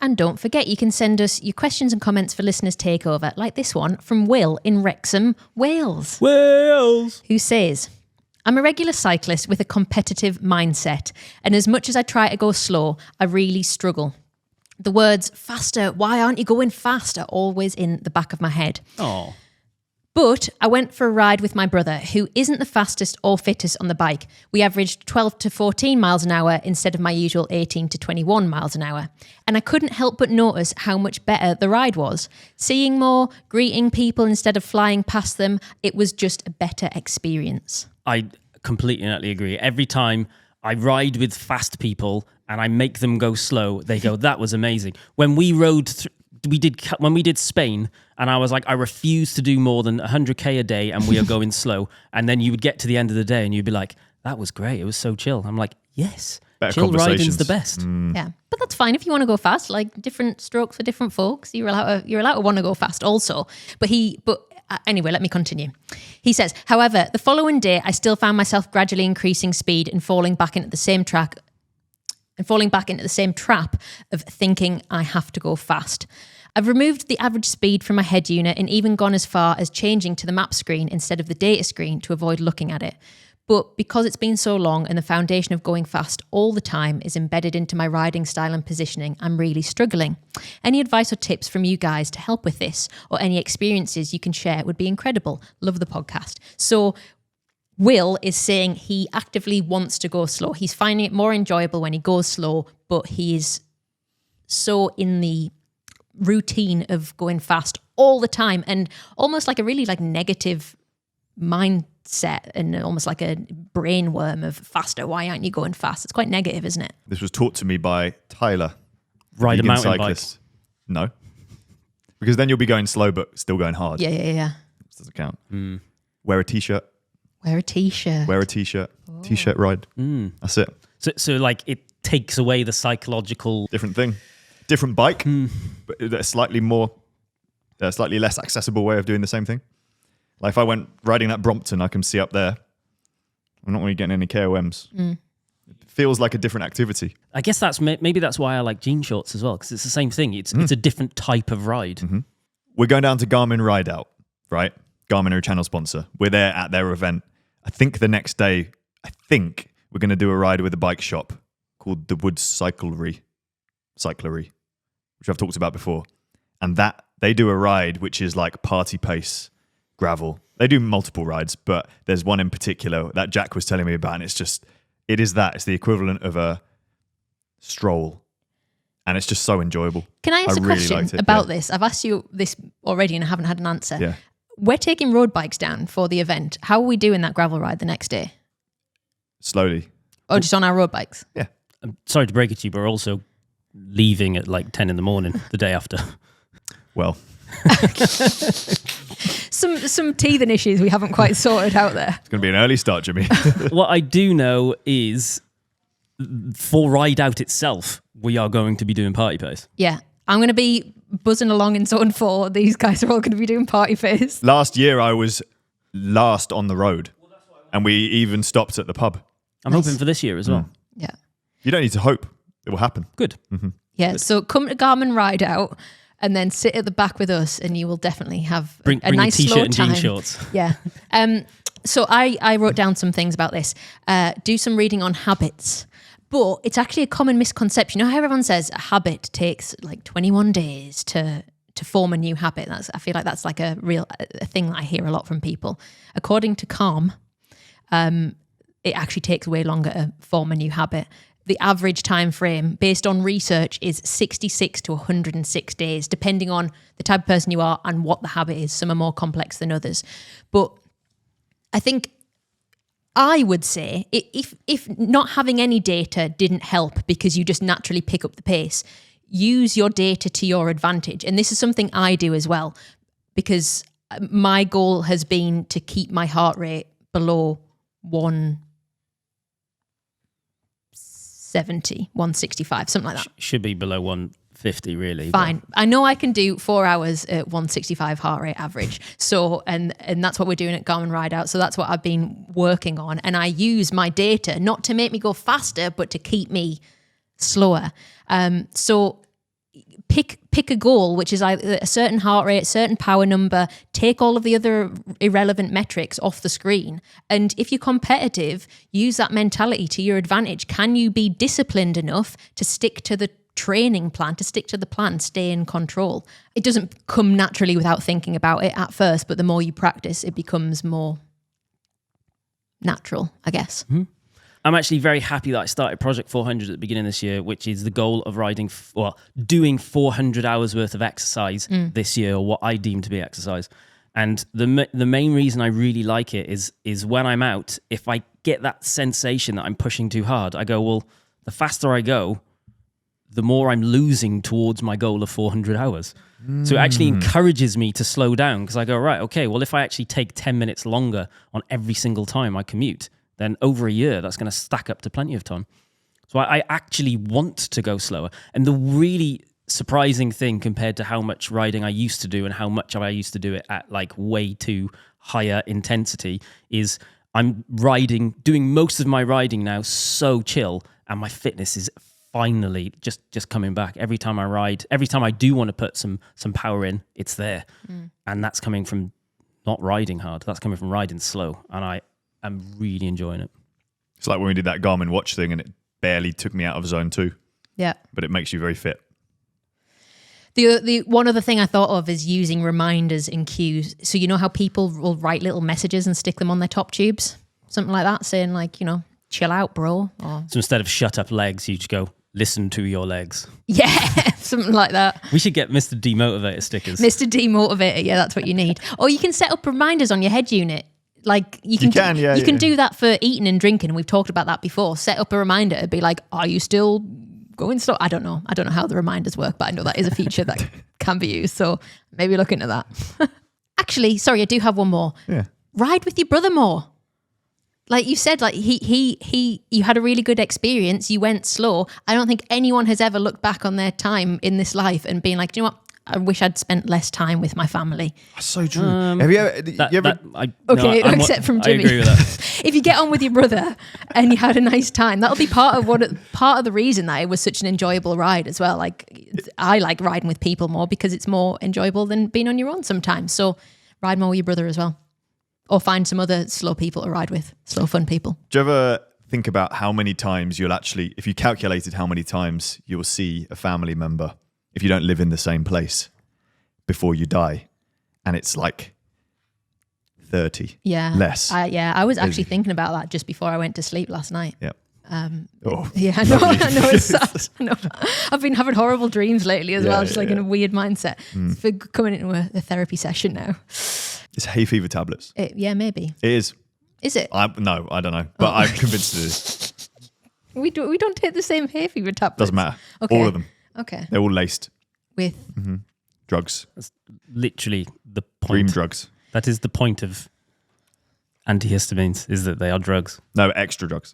And don't forget, you can send us your questions and comments for Listeners Takeover, like this one from Will in Wrexham, Wales. Who says, I'm a regular cyclist with a competitive mindset, and as much as I try to go slow, I really struggle. The words, faster, why aren't you going fast, are always in the back of my head. Oh. But I went for a ride with my brother, who isn't the fastest or fittest on the bike. We averaged 12 to 14 miles an hour instead of my usual 18 to 21 miles an hour. And I couldn't help but notice how much better the ride was. Seeing more, greeting people instead of flying past them, it was just a better experience. I completely and utterly agree. Every time I ride with fast people and I make them go slow, they go, that was amazing. When we rode when we did Spain, and I was like, I refuse to do more than 100k a day, and we are going slow. And then you would get to the end of the day, and you'd be like, "That was great. It was so chill." I'm like, "Yes, better chill riding's the best." Yeah, but that's fine if you want to go fast. Like different strokes for different folks. You're allowed to want to go fast, also. Anyway, let me continue. He says, however, the following day, I still found myself gradually increasing speed and falling back into the same trap of thinking I have to go fast. I've removed the average speed from my head unit and even gone as far as changing to the map screen instead of the data screen to avoid looking at it. But because it's been so long and the foundation of going fast all the time is embedded into my riding style and positioning, I'm really struggling. Any advice or tips from you guys to help with this, or any experiences you can share, would be incredible. Love the podcast. So Will is saying he actively wants to go slow. He's finding it more enjoyable when he goes slow, but he is so in the routine of going fast all the time, and almost like a really negative mindset and almost like a brain worm of faster. Why aren't you going fast? It's quite negative, isn't it? This was taught to me by Tyler. Ride a mountain cyclist. Bike. No. Because then you'll be going slow but still going hard. Yeah. This doesn't count. Wear a t-shirt. Wear a t-shirt. Oh. T-shirt ride. That's it. So like it takes away the psychological... Different thing. Different bike, but a slightly less accessible way of doing the same thing. Like if I went riding that Brompton, I can see up there, I'm not really getting any KOMs. It feels like a different activity. I guess maybe that's why I like jean shorts as well, because it's the same thing. It's a different type of ride. Mm-hmm. We're going down to Garmin Ride Out, right? Garmin are a channel sponsor. We're there at their event. I think the next day, we're going to do a ride with a bike shop called the Woods Cyclery, which I've talked about before. And that they do a ride which is like party pace gravel. They do multiple rides, but there's one in particular that Jack was telling me about, and it's the equivalent of a stroll. And it's just so enjoyable. Can I ask a question about this? I've asked you this already and I haven't had an answer. Yeah. We're taking road bikes down for the event. How are we doing that gravel ride the next day? Slowly. Or just on our road bikes? Yeah. I'm sorry to break it to you, but we're also leaving at like 10 in the morning the day after. Well. Some teething issues we haven't quite sorted out there. It's going to be an early start, Jimmy. What I do know is for Ride Out itself, we are going to be doing party pace. Yeah. I'm going to be buzzing along in zone 4. These guys are all going to be doing party pace. Last year, I was last on the road, and we even stopped at the pub. I'm hoping for this year as well. Yeah. You don't need to hope. It will happen. Good. Mm-hmm. Yeah, so come to Garmin Ride Out and then sit at the back with us and you will definitely have bring a nice a t-shirt slow and time. jean shorts. Yeah. So I wrote down some things about this. Do some reading on habits. But it's actually a common misconception. You know how everyone says a habit takes like 21 days to form a new habit? I feel like that's like a thing that I hear a lot from people. According to Calm, it actually takes way longer to form a new habit. The average time frame based on research is 66 to 106 days, depending on the type of person you are and what the habit is. Some are more complex than others. But I think I would say if not having any data didn't help because you just naturally pick up the pace, use your data to your advantage. And this is something I do as well, because my goal has been to keep my heart rate below 170, 165, something like that. Should be below 150, really. Fine. But I know I can do 4 hours at 165 heart rate average. So, and that's what we're doing at Garmin Ride Out. So that's what I've been working on. And I use my data not to make me go faster, but to keep me slower. So pick a goal, which is either a certain heart rate, certain power number, take all of the other irrelevant metrics off the screen. And if you're competitive, use that mentality to your advantage. Can you be disciplined enough to stick to the training plan, to stick to the plan, stay in control? It doesn't come naturally without thinking about it at first, but the more you practice, it becomes more natural, I guess. Mm-hmm. I'm actually very happy that I started Project 400 at the beginning of this year, which is the goal of doing 400 hours worth of exercise this year, or what I deem to be exercise. And the main reason I really like it is when I'm out, if I get that sensation that I'm pushing too hard, I go, well, the faster I go, the more I'm losing towards my goal of 400 hours. So it actually encourages me to slow down, because I go, right, okay, well, if I actually take 10 minutes longer on every single time I commute, then over a year, that's going to stack up to plenty of time. So I actually want to go slower. And the really surprising thing compared to how much riding I used to do and how much I used to do it at like way too higher intensity is I'm doing most of my riding now so chill, and my fitness is finally just coming back. Every time I ride, every time I do want to put some power in, it's there. And that's coming from not riding hard. That's coming from riding slow. And I'm really enjoying it. It's like when we did that Garmin watch thing and it barely took me out of zone 2. Yeah. But it makes you very fit. The one other thing I thought of is using reminders in cues. So you know how people will write little messages and stick them on their top tubes? Something like that, saying like, chill out, bro. Or... So instead of shut up legs, you just go, listen to your legs. Yeah, something like that. We should get Mr. Demotivator stickers. Mr. Demotivator, yeah, that's what you need. Or you can set up reminders on your head unit. Like you can do that for eating and drinking. We've talked about that before. Set up a reminder to be like, are you still going slow? I don't know how the reminders work, but I know that is a feature that can be used. So maybe look into that. Actually, sorry, I do have one more. Yeah. Ride with your brother more. Like you said, like you had a really good experience. You went slow. I don't think anyone has ever looked back on their time in this life and been like, do you know what? I wish I'd spent less time with my family. That's so true. Have you ever? Except from Jimmy. I agree with that. If you get on with your brother and you had a nice time, that'll be part of the reason that it was such an enjoyable ride as well. Like I like riding with people more because it's more enjoyable than being on your own sometimes. So ride more with your brother as well, or find some other slow people to ride with, slow fun people. Do you ever think about how many times you'll actually, if you calculated how many times you'll see a family member if you don't live in the same place before you die, and it's like 30 less. I was actually thinking about that just before I went to sleep last night. Yeah. Yeah, I know it's sad. I know. I've been having horrible dreams lately as well, just like in a weird mindset. It's been coming into a therapy session now. It's hay fever tablets. Yeah, maybe. It is. Is it? No, I don't know, but I'm convinced it is. We don't take the same hay fever tablets. Doesn't matter. Okay. All of them. Okay. They're all laced with drugs. That's literally the point. Dream drugs. That is the point of antihistamines, is that they are drugs. No, extra drugs.